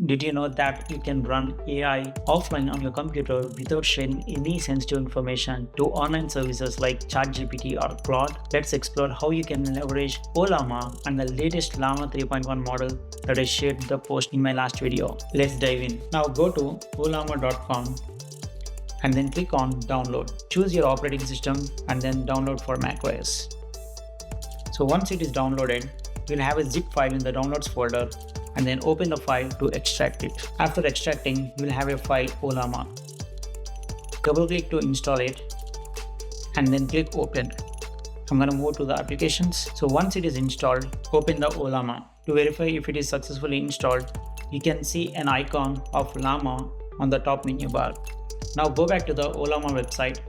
Did you know that you can run AI offline on your computer without sharing any sensitive information to online services like ChatGPT or Claude? Let's explore how you can leverage Ollama and the latest Llama 3.1 model that I shared the post in my last video. Let's dive in. Now go to ollama.com and then click on download. Choose your operating system and then download for macOS. So once it is downloaded, you'll have a zip file in the downloads folder and then open the file to extract it. After extracting, you'll have a file Ollama. Double click to install it and then click open. I'm going to move to the applications. So once it is installed, open the Ollama. To verify if it is successfully installed, you can see an icon of Llama on the top menu bar. Now go back to the Ollama website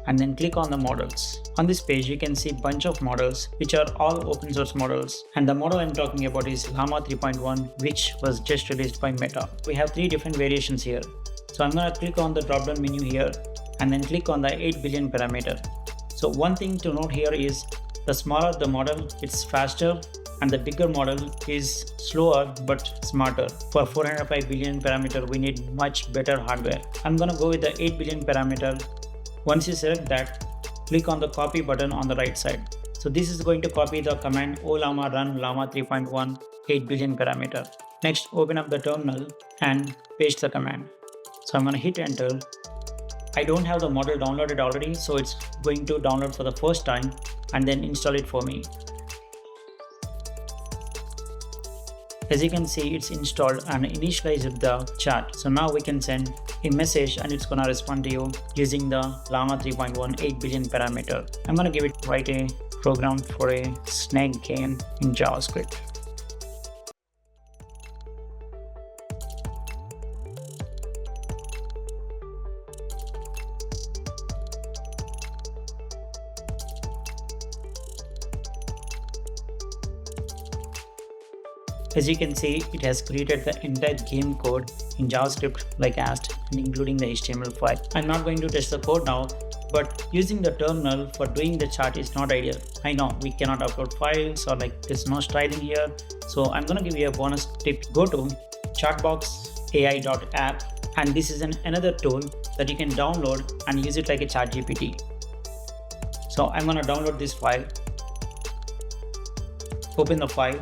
and then click on the models. On this page, you can see a bunch of models which are all open source models, and the model I'm talking about is Llama 3.1, which was just released by Meta. We have 3 different variations here. So I'm going to click on the drop down menu here and then click on the 8 billion parameter. So one thing to note here is the smaller the model, it's faster, and the bigger model is slower but smarter. For 405 billion parameter, we need much better hardware. I'm going to go with the 8 billion parameter. Once you select that, click on the copy button on the right side. So this is going to copy the command Ollama run Llama 3.1 8 billion parameter. Next, open up the terminal and paste the command. So I'm going to hit enter. I don't have the model downloaded already, so it's going to download for the first time and then install it for me. As you can see, it's installed and initialized the chat. So now we can send a message and it's gonna respond to you using the Llama 3.1 8 billion parameter. I'm gonna give it write a program for a snake game in JavaScript. As you can see, it has created the entire game code in JavaScript like asked, and including the HTML file. I'm not going to test the code now, but using the terminal for doing the chat is not ideal. I know we cannot upload files or like there's no styling here. So I'm gonna give you a bonus tip. Go to chatboxai.app, and this is another tool that you can download and use it like a ChatGPT. So I'm gonna download this file, open the file,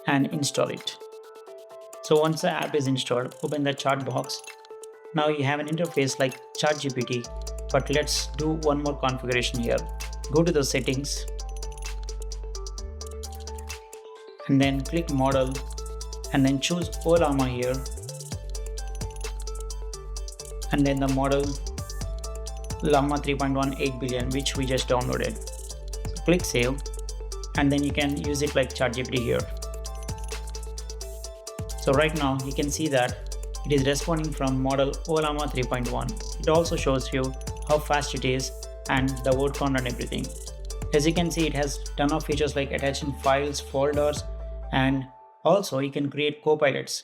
and install it. So once the app is installed, open the chat box. Now you have an interface like ChatGPT, but let's do one more configuration here. Go to the settings and then click model and then choose Ollama here and then the model Llama 3.1 8 billion, which we just downloaded. So click save and then you can use it like ChatGPT here. So right now you can see that it is responding from model Ollama 3.1. It also shows you how fast it is and the word count and everything. As you can see, it has ton of features like attaching files, folders, and also you can create copilots.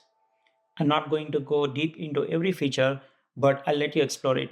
I'm not going to go deep into every feature, but I'll let you explore it.